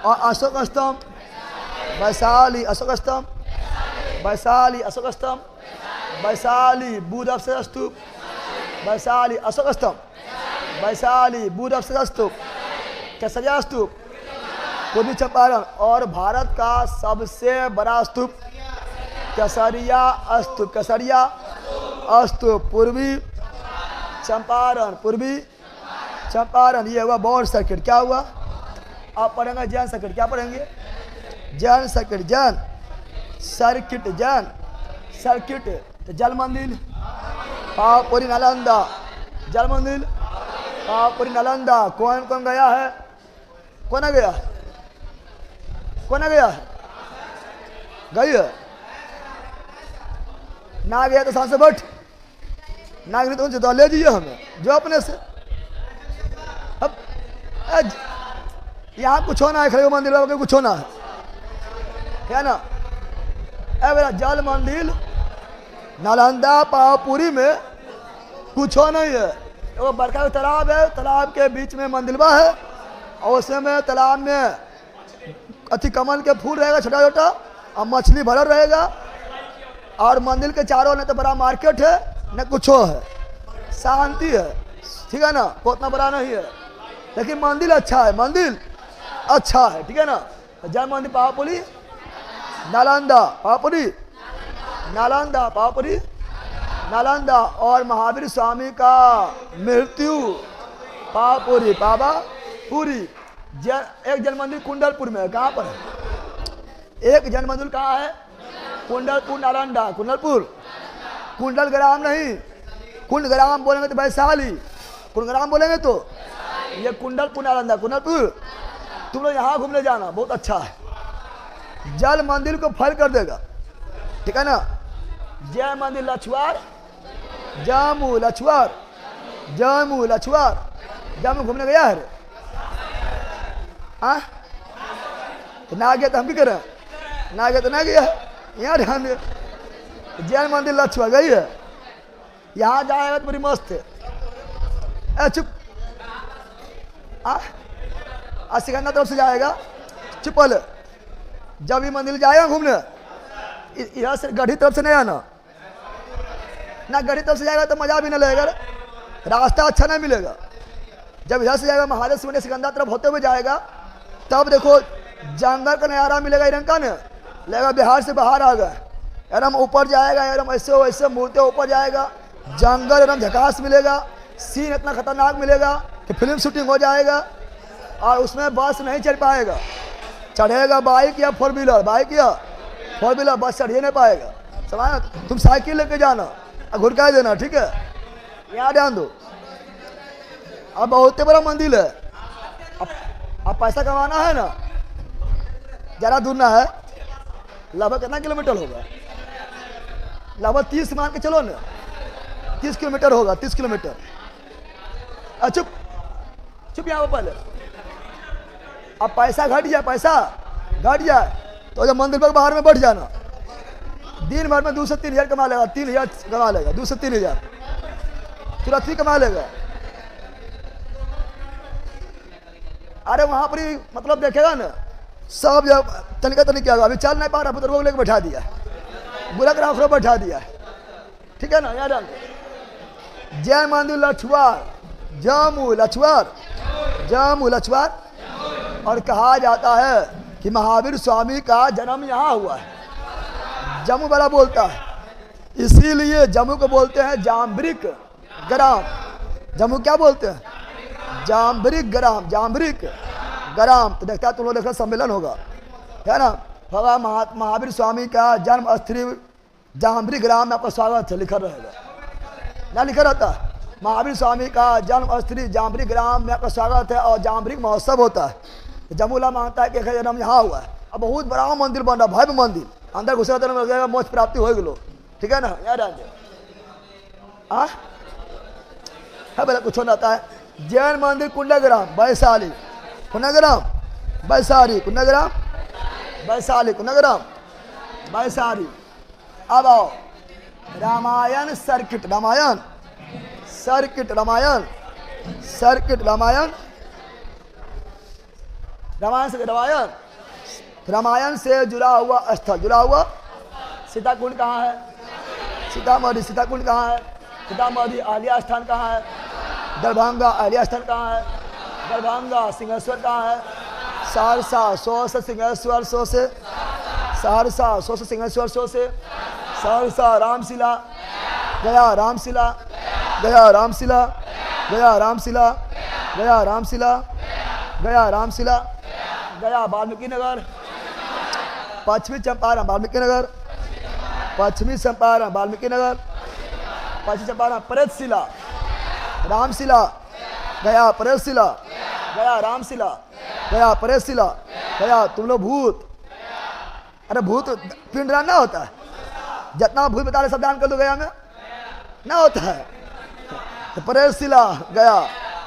और अशोक स्तंभ वैशाली, अशोक स्तंभ वैशाली, अशोक स्तंभ वैशाली। बुद्ध अवशेष स्तूप वैशाली, अशोक स्तंभ वैशाली। बुद्ध अवशेष स्तूप, केसरिया स्तूप पूर्वी चंपारण। और भारत का सबसे बड़ा स्तूप केसरिया स्तूप, केसरिया स्तूप पूर्वी चंपारण, पूर्वी चंपारण। ये हुआ बौद्ध सर्किट। क्या हुआ? आप पढ़ेंगे जैन सर्किट। क्या पढ़ेंगे? Jain circuit, Jain circuit, Jain circuit. तो जल मंदिर पावापुरी नालंदा, जल मंदिर पावापुरी नालंदा। कौन कौन गया है? कौन आ गया? कौन आ गया है? गई है ना? गया तो सांस से बैठ, नागरिक उनसे तो ले जाइए हमें जो अपने से। अब यहाँ कुछ होना है, खड़े मंदिर वालों के कुछ होना है ना? मेरा जल मंदिर नालंदा पावापुरी में कुछ हो नहीं है। वो बड़का का तालाब है, तालाब के बीच में मंदिरवा है, और उसमें तालाब में अति कमल के फूल रहेगा छोटा छोटा, और मछली भरा रहेगा। और मंदिर के चारों ने तो बड़ा मार्केट है, न कुछ है, शांति है, ठीक है ना। उतना बड़ा नहीं है, लेकिन मंदिर अच्छा है, मंदिर अच्छा है, ठीक है ना। जय मंदिर पावापुरी नालंदा, पावापुरी नालंदा, पावापुरी नालंदा। और महावीर स्वामी का मृत्यु पावापुरी, पावापुरी। एक जन मंदिर कुंडलपुर में है। कहाँ पर है? एक जन मंदिर कहाँ है? कुंडलपुर नालंदा, कुंडलपुर, कुंडल ग्राम नहीं, कुंड ग्राम बोलेंगे तो वैशाली, कुंड ग्राम बोलेंगे तो ये कुंडलपुर नालंदा, कुंडलपुर। तुम लोग यहाँ घूमने जाना, बहुत अच्छा है, जल मंदिर को फल कर देगा, ठीक है ना। जय मंदिर लछुआर, जामू लछुआर, जामू लछुआर, जामू घूमने गया है हाँ, तो ना गया तो हम भी करें, ना गया तो ना गया, यहाँ ध्यान दे। जैन मंदिर लछुआ गई है, यहाँ जाएगा तो बड़ी मस्त है। चुप, सिकंदर तरफ से जाएगा, चुपल, जब ये मंदिर जाएगा घूमने, इधर से गढ़ी तरफ से नहीं आना, ना गढ़ी तरफ से जाएगा तो मजा भी नहीं लगेगा, रास्ता अच्छा नहीं मिलेगा। जब इधर से जाएगा महादेव सिंह सिकंदर तरफ होते हुए जाएगा, तब देखो जंगल का नजारा मिलेगा, इनका ने लगेगा बिहार से बाहर आ गए, एकदम ऊपर जाएगा, एकदम ऐसे वैसे मूर्ते ऊपर जाएगा, जंगल एकदम झकास मिलेगा, सीन इतना खतरनाक मिलेगा कि फिल्म शूटिंग हो जाएगा। और उसमें बस नहीं चल पाएगा, चढ़ेगा बाइक या 4 व्हीलर, बाइक या 4 व्हीलर, बस चढ़ ही नहीं पाएगा, समझ। तुम साइकिल लेके जाना और घुरका देना, ठीक है, यहाँ ध्यान दो। अब बहुत बड़ा मंदिर है, अब पैसा कमाना है ना, ज़रा दूर ना है, लगभग कितना किलोमीटर होगा, लगभग 30 मान के चलो ना, 30 किलोमीटर होगा, 30 किलोमीटर। चुप चुप यहाँ पहले, अब पैसा घट जाए, पैसा घट जाए तो जब मंदिर पर बाहर में बैठ जाना, दिन भर में 2 से 3 हज़ार कमा लेगा, 3 हज़ार कमा लेगा, 2 से 3 हज़ार तुरंत ही कमा लेगा। अरे वहाँ पर ही मतलब देखेगा ना, सब जब तनिका तनिक होगा, अभी चल नहीं पा रहा, बुजुर्गों को लेकर बैठा दिया, बुलक राखरो बैठा दिया, ठीक है ना। याद रखो, जय मंदिर लछुआर, जामू लछुआर, जामू लछुआर। और कहा जाता है कि महावीर स्वामी का जन्म यहाँ हुआ है, जम्मू वाला बोलता है, इसीलिए जम्मू को बोलते हैं जाम्बरिक ग्राम। जम्मू क्या बोलते हैं? जाम्बरिक ग्राम, जाम्बरिक ग्राम। तो देखता तुम लोग देखा सम्मेलन होगा, है ना। भगवान महावीर स्वामी का जन्म स्थली जाम्बरिक ग्राम में आपका स्वागत है, लिखा रहेगा ना, लिखा रहता है महावीर स्वामी का जन्म स्थली जाम्बरिक ग्राम में आपका स्वागत है। और जाम्बरिक महोत्सव होता है, जमुला मानता है कि जन्म यहाँ हुआ है। अब बहुत बड़ा मंदिर बन रहा, भव्य मंदिर, अंदर घुसरा तो लगेगा मोक्ष प्राप्ति हो गलो, ठीक है ना। याद आ है बोला कुछ होता है। जैन मंदिर कुंडग्राम वैशाली, कुंडग्राम वैशाली, कुंडग्राम वैशाली, कुंडग्राम वैशाली। अब आओ Ramayan circuit, Ramayan circuit, Ramayan circuit, Ramayan, Ramayan से रामायण, रामायण से जुड़ा हुआ स्थल, जुड़ा हुआ सीताकुंड कहाँ है? सीतामढ़ी। सीताकुंड कहाँ है? सीतामढ़ी। आलिया स्थान कहाँ है? दरभंगा। आलिया स्थान कहाँ है? दरभंगा। सिंहेश्वर कहाँ है? सहरसा। 100 से सिंहेश्वर, 100 से सहरसा, 100 से सिंहेश्वर, 100 से सहरसा। रामशिला, गया रामशिला, गया रामशिला, गया रामशिला, गया रामशिला, गया रामशिला, गया वाल्मीकि नगर। पश्चिमी चंपारण वाल्मीकि नगर, पश्चिमी चंपारण वाल्मीकि नगर, पश्चिमी चंपारण प्रेतशिला, रामशिला, गया प्रेतशिला, गया रामशिला, गया प्रेतशिला, गया। तुम लोग भूत, अरे भूत पिंडदान ना होता है, जितना भूत बता रहे सब दान कर दो, गया में ना होता है। तो प्रेतशिला गया,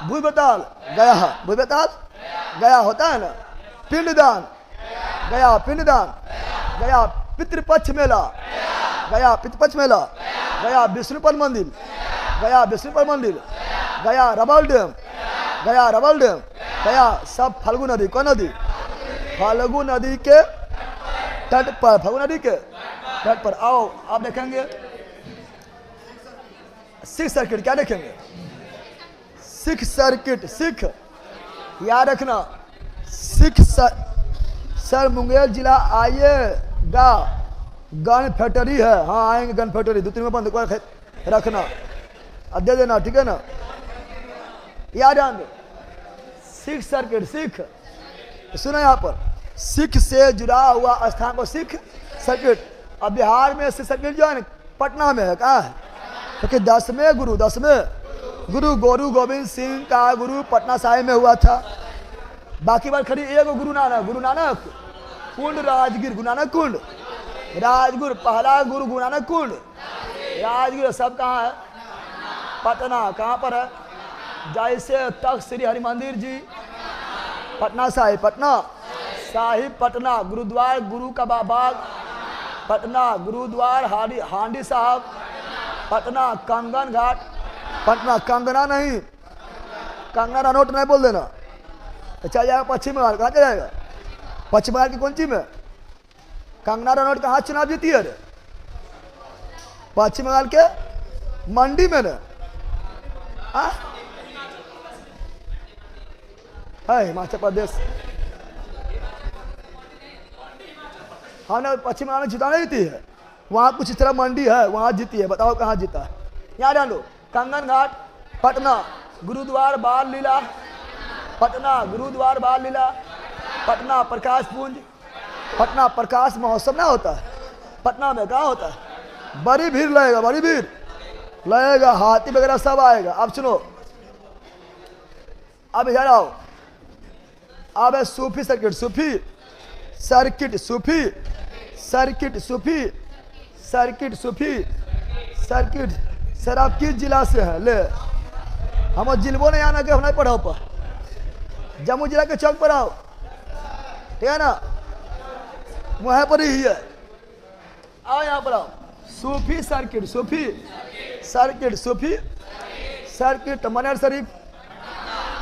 भूत बताल गया, भूत बताल गया होता है ना। पिंडदान गया, पिंडदान गया। पितृपक्ष मेला गया, पितृपक्ष मेला गया। विष्णुपद मंदिर गया, विष्णुपद मंदिर गया। रबल डैम गया, रबल डैम गया। सब फल्गु नदी, कौन नदी? फल्गु नदी के तट पर, फल्गु नदी के तट पर। आओ आप देखेंगे सिख सर्किट, क्या देखेंगे? सिख सर्किट, सिख याद रखना। सिख सर मुंगेर जिला आइएगा, गन फैक्ट्री है, हाँ आएंगे गन फैक्ट्री, 2-3 में बंद कर रखना, अब दे देना, ठीक है ना। याद आएंगे सिख सर्किट, सिख सुना यहाँ पर, सिख से जुड़ा हुआ स्थान को सिख सर्किट। अब बिहार में ऐसे सर्किट जो है ना पटना में है, कहाँ है? क्योंकि 10वें गुरु गुरु गोविंद सिंह का गुरु पटना साहिब में हुआ था। बाकी बात खड़ी एक गुरु नानक कुंड राजगीर, गुरु नानक कुंड राजगीर, पहला गुरु नानक कुंड राजगीर, सब कहाँ है? पटना। कहाँ पर है? जैसे तख्त श्री हरि मंदिर जी पटना साहिब, पटना गुरुद्वार गुरु का बाग पटना, गुरुद्वार हांडी साहब पटना, कंगन घाट पटना, कंगना नहीं, कंगना रनौट नहीं बोल देना, तो चल जाएगा पश्चिम बंगाल। कहाँ चला जाएगा? पश्चिम बंगाल की कौन सी में? कंगना रनौट कहाँ चुनाव जीती है? पश्चिम बंगाल के मंडी में ना, है हिमाचल प्रदेश। हाँ ना, पश्चिम बंगाल में जिता नहीं जीती है, वहाँ कुछ इस तरह मंडी है, वहाँ जीती है। बताओ कहाँ जीता है? यहाँ डालो, कंगन घाट पटना, गुरुद्वार बाल लीला पटना, गुरुद्वार बाल लीला पटना, प्रकाश पुंज पटना, प्रकाश महोत्सव ना होता है पटना में, कहाँ होता है? बड़ी भीड़ लगेगा, बड़ी भीड़ लगेगा, हाथी वगैरह सब आएगा। अब सुनो, अब इधर आओ, अब है सूफी सर्किट, सर्किट। सर आप किस जिला से है? ले हम जिलबो नहीं आना के हम नहीं पढ़ाओ पर, जम्मू जिला के चौक पर आओ, ठीक है ना, वहाँ पर ही है, आओ यहाँ पर आओ। सूफी सर्किट मनेर शरीफ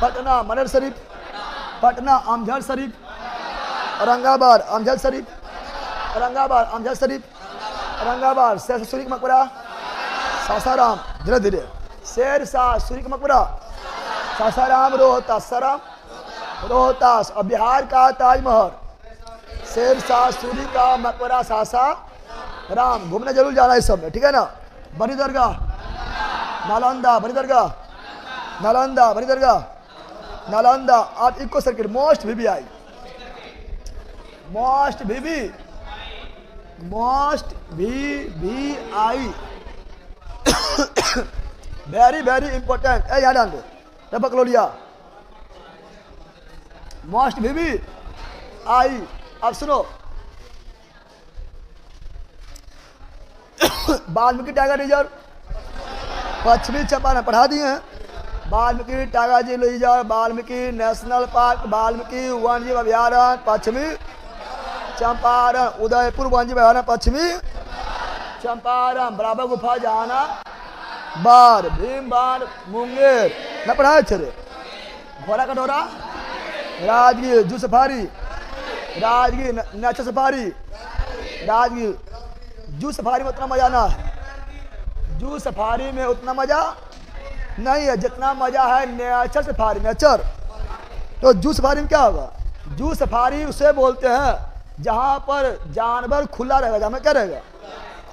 पटना, अमजद शरीफ औरंगाबाद, औरंगाबाद शेर सूरी का मकबरा सासाराम, धीरे धीरे शेर शाह सूरी का मकबरा सासाराम, रोहतास और बिहार का ताजमहल, शेर शाह सूरी का मकबरा सासाराम। घूमने जरूर जाना है इस सब में, ठीक है ना। बड़ी दरगाह नालंदा। आप eco circuit most VVI very important. याद आन दो, पकड़ लिया, मोस्ट VVI। अब सुनो, वाल्मीकि टाइगर रिजर्व पश्चिमी चंपारण पढ़ा दिए हैं, Valmiki tiger reserve, Valmiki national park, Valmiki वन्यजीव अभयारण्य पश्चिमी चंपारण, उदयपुर वन्यजीव अभयारण्य पश्चिमी चंपारण, बराबर गुफा जाना बार, भीम बार मुंगेर न पढ़ाए थे, घोड़ा कटोरा Rajgir, zoo safari Rajgir, nature safari Rajgir. Zoo safari में उतना मजा ना है, जू सफारी में उतना मजा नहीं है जितना मजा है नेचर सफारी, नेचर। तो जू सफारी में क्या होगा? जू सफारी उसे बोलते हैं जहाँ पर जानवर खुला रहेगा, जहाँ में क्या रहेगा?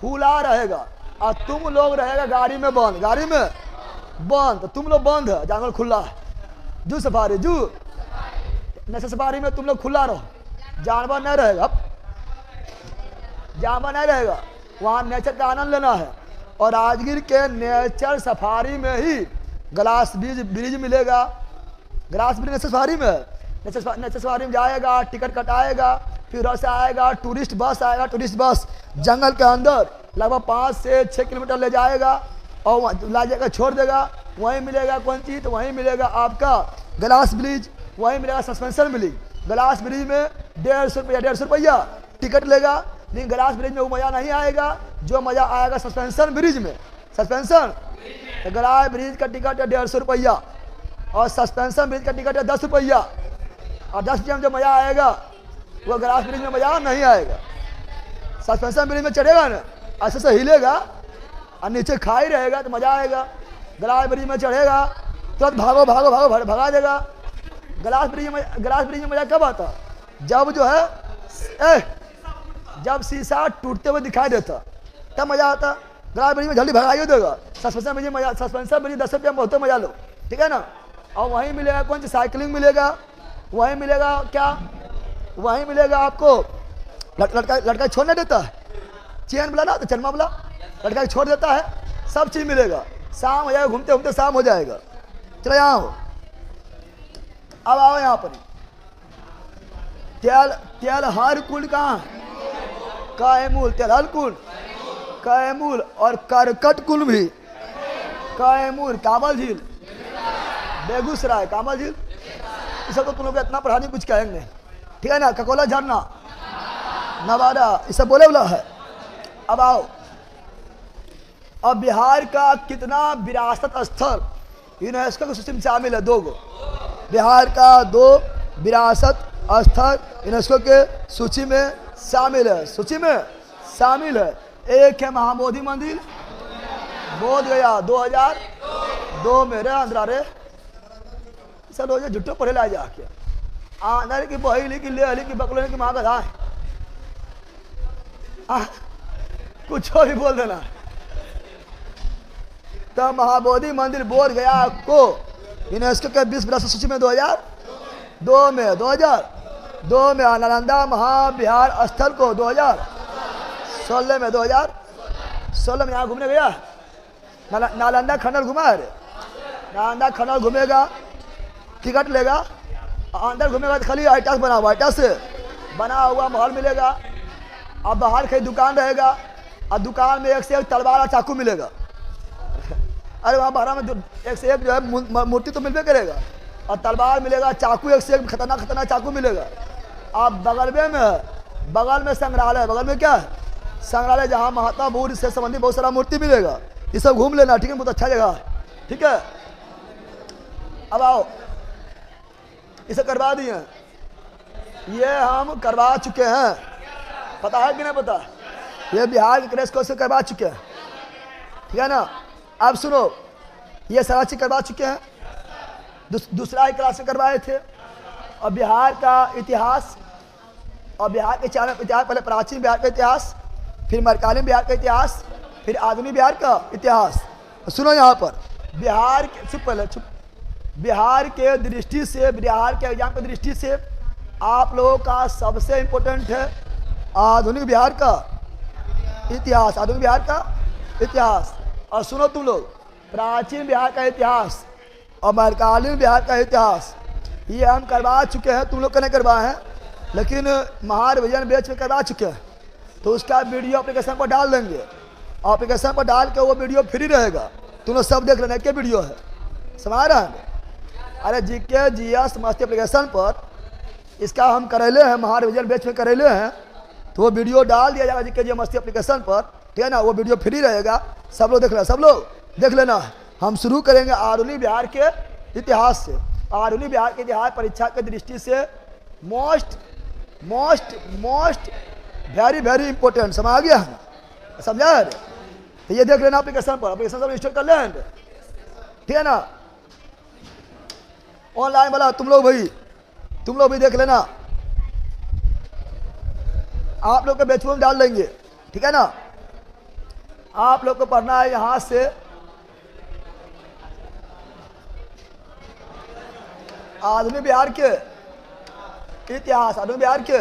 खुला रहेगा, और तुम लोग रहेगा गाड़ी में बंद, तो तुम लोग बंद है, जानवर खुला है। जू सफारी, जू नेचर सफारी में तुम लोग खुला रहो, जानवर नहीं रहेगा, वहाँ नेचर का आनंद लेना है। और राजगीर के नेचर सफारी में ही ग्लास ब्रिज मिलेगा, ग्लास ब्रिज नेचर सफारी में, नेचर सफारी में जाएगा, टिकट कटाएगा, फिर से आएगा, टूरिस्ट बस जंगल के अंदर लगभग 5 से 6 किलोमीटर ले जाएगा और ला जाएगा, छोड़ देगा। वहीं मिलेगा कौन चीज़? तो वहीं मिलेगा आपका ग्लास ब्रिज, वहीं मिलेगा सस्पेंशन ब्रिज। ग्लास ब्रिज में 150 रुपया टिकट लेगा, लेकिन ग्लास ब्रिज में वो मज़ा नहीं आएगा जो मज़ा आएगा सस्पेंशन ब्रिज में। तो ग्लास ब्रिज का टिकट है 150 रुपया और सस्पेंशन ब्रिज का टिकट है 10 रुपया, और 10 रुपये में जो मज़ा आएगा वो ग्लास ब्रिज में मज़ा नहीं आएगा। सस्पेंशन ब्रिज में चढ़ेगा ना, ऐसे से हिलेगा और नीचे खाई रहेगा तो मज़ा आएगा। ग्लास ब्रिज में चढ़ेगा तो भागो भगा देगा। ग्लास ब्रिज में मज़ा कब आता? जब जो है जब शीशा टूटते हुए दिखाई देता तब मज़ा आता। ग्लास ब्रिज में जल्दी भगाइए देगा। सस्पेंशन ब्रिज में 10 रुपये में बहुत मज़ा लो, ठीक है ना। और वहीं मिलेगा कौन सी? साइकिलिंग मिलेगा, वहीं मिलेगा क्या? वहीं मिलेगा आपको लड़का छोड़ने देता है, चैन बोला ना, तो चरमा बोला, लटका के छोड़ देता है, सब चीज मिलेगा। शाम हो जाएगा, घूमते घूमते शाम हो जाएगा। चलो यहाँ हो, अब आओ यहाँ पर। तेल हर कुल कहाँ है? कैमूल, तेलहर कुल कैमूल, और करकट कुल भी कैमूल। कामल झील बेगूसराय, कामल झील, ये सब तो तुम लोग इतना पढ़ा नहीं, कुछ कहेंगे, ठीक है ना। ककोला झरना नवादा, ये सब बोले वाला है। अब आओ, अब बिहार का कितना विरासत स्थल यूनेस्को की सूची में शामिल है? 2 गो। बिहार का 2 विरासत स्थल यूनेस्को के सूची में शामिल है, सूची में शामिल है। एक है महाबोधि मंदिर, बोध गया 2002 में। रे आंध्रा रे सब रोज झुट्टो पढ़े ला जाके, आंध्र की बहेली की ले की बकलों की माँ का धाए, कुछ भी बोल देना। तो महाबोधि मंदिर बोध गया को यूनेस्को के विश्व विरासत सूची में 2002 में, नालंदा महाविहार स्थल को 2016 में, 2016 में यहाँ घूमने गया। नालंदा खंडर घुमा है, नालंदा खंडर घूमेगा, टिकट लेगा, अंदर घूमेगा तो खाली आइटास बना हुआ, आइटास से बना हुआ महल मिलेगा। अब बाहर कहीं दुकान रहेगा, और दुकान में एक से एक तलवार और चाकू मिलेगा। अरे वहाँ बाहर में एक से एक जो है मूर्ति तो मिलबे करेगा, और तलवार मिलेगा, चाकू एक से एक खतरनाक चाकू मिलेगा। अब बगल में संग्रहालय, बगल में क्या है? संग्रहालय, जहाँ महात्मा बुद्ध से संबंधित बहुत सारा मूर्ति मिलेगा। ये सब घूम लेना, ठीक है, बहुत अच्छा जगह है, ठीक है। अब आओ, इसे करवा दिए, ये हम करवा चुके हैं, पता है कि नहीं पता? ये बिहार के यूनेस्को से करवा चुके हैं, ठीक है ना। अब सुनो, ये सारा चीज करवा चुके हैं, दूसरा क्लास में करवाए थे। और बिहार का इतिहास, और बिहार के 4 इतिहास, पहले प्राचीन बिहार का इतिहास, फिर मध्यकालीन बिहार का इतिहास, फिर आधुनिक बिहार का इतिहास। सुनो यहाँ पर, बिहार के दृष्टि से, बिहार के एग्जाम की दृष्टि से आप लोगों का सबसे इम्पोर्टेंट है आधुनिक बिहार का इतिहास, आधुनिक बिहार का इतिहास। और सुनो तुम लोग, प्राचीन बिहार का इतिहास और मध्यकालीन बिहार का इतिहास ये हम करवा चुके हैं, तुम लोग का नहीं करवाए हैं, लेकिन महारिविजन बैच में करवा चुके हैं। तो उसका वीडियो एप्लीकेशन पर डाल देंगे, एप्लीकेशन पर डाल के वो वीडियो फ्री रहेगा, तुम लोग सब देख लेना क्या वीडियो है, समझ रहे हैं? अरे जीके जीएस मस्ती एप्लीकेशन पर इसका हम करेले हैं, महारिविजन बैच में करेले हैं, तो वो वीडियो डाल दिया जाएगा जीके जीएस मस्ती एप्लीकेशन पर, ठीक है ना। वो वीडियो फ्री रहेगा, सब लोग देख लेना, सब लोग देख लेना। हम शुरू करेंगे आधुनिक बिहार के इतिहास से। आधुनिक बिहार के इतिहास परीक्षा की दृष्टि से मोस्ट वेरी इंपॉर्टेंट, समझ गया, समझा है? तो ये देख लेना एप्लीकेशन पर, एप्लीकेशन सब इंस्टॉल कर लेंगे, ठीक है ना। ऑनलाइन वाला तुम लोग भी देख लेना, आप लोग के बैच में डाल देंगे, ठीक है ना। आप लोग को पढ़ना है यहाँ से आधुनिक बिहार के इतिहास, आधुनिक बिहार के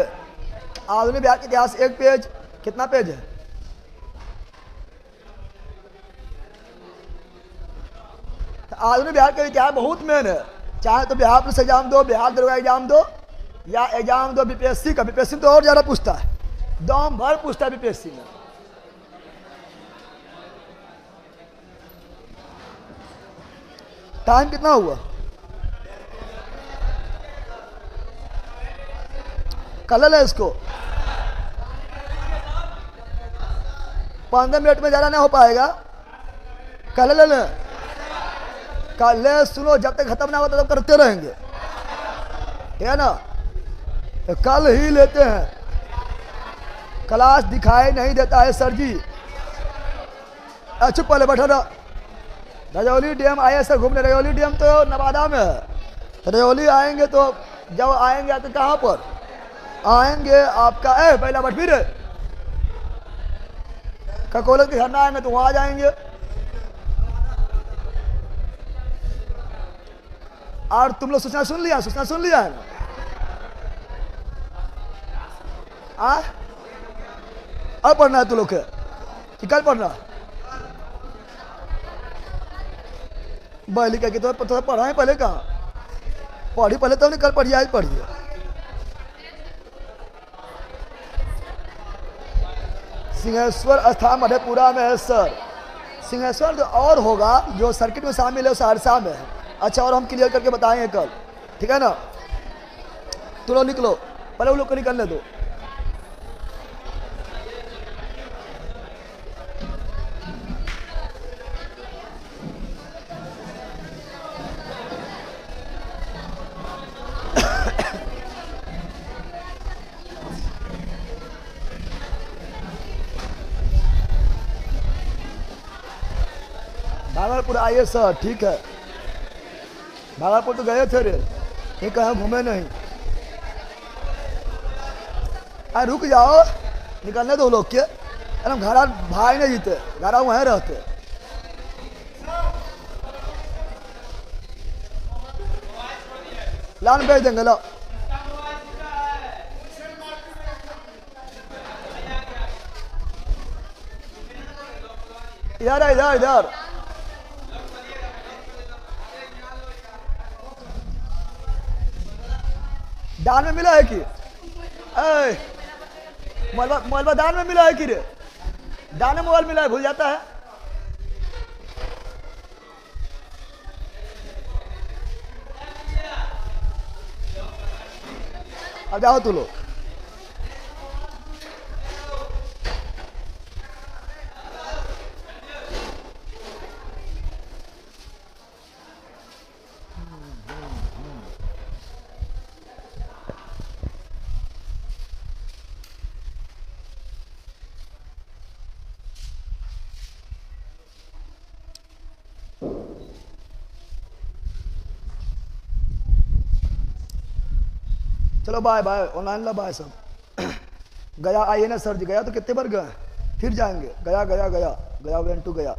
इतिहास। एक पेज, कितना पेज है? आधुनिक बिहार का इतिहास बहुत मेन है, चाहे तो बिहार पुलिस एग्जाम दो, बिहार दरोगा एग्जाम दो, या एग्जाम दो बीपीएससी का। बीपीएससी तो और ज़्यादा पूछता है, दम भर पूछता है बीपीएससी में। टाइम कितना हुआ? कल ले इसको, 15 मिनट में ज़्यादा नहीं हो पाएगा, कल ले। कल सुनो, जब तक खत्म ना होता तब करते रहेंगे, ठीक है ना। तो कल ही लेते हैं, क्लास दिखाई नहीं देता है सर जी। चुप पहले बैठो ना। रजौली डैम आए सर घूमने, रजौली डैम तो नवादा में है, तो रजौली आएंगे तो जब आएंगे तो कहाँ पर आएंगे आपका पहला बट फिर ककोलत के झरना आएंगे तो वहाँ आ जाएंगे। और तुम लोग सूचना सुन लिया है ना? अब पढ़ना है तुम लोग के। कि कल पढ़ना? बहली कह के तो पढ़ा है पहले कहाँ पढ़ी? पहले तो नहीं, कल पढ़िए, आज पढ़िए। सिंहेश्वर स्थान मधेपुरा में है सर। सिंहेश्वर और होगा जो सर्किट में शामिल है सहरसा में है। अच्छा, और हम क्लियर करके बताएंगे कल, ठीक है ना? तुम लोग निकलो, पहले उन लोग को निकलने दो। भागलपुर आइए सर, ठीक है। भागलपुर तो गए थे रे, ये कहीं घूमे नहीं। अरे रुक जाओ, निकलने दो लोग के। अरे घर भाई नहीं जीते, घर वहीं रहते। लान भेज देंगे, लो इधर इधर इधर। दान में मिला है कि मोबाइल दान में मिला है कि रे? दान में मोबाइल मिला है, भूल जाता है। अब जाओ तू लोग। चलो बाय बाय, ऑनलाइन ला बाय सब। गया आइए ना सर जी, गया तो कितने बार गए, फिर जाएंगे। गया गया गया गया 1 2 गया।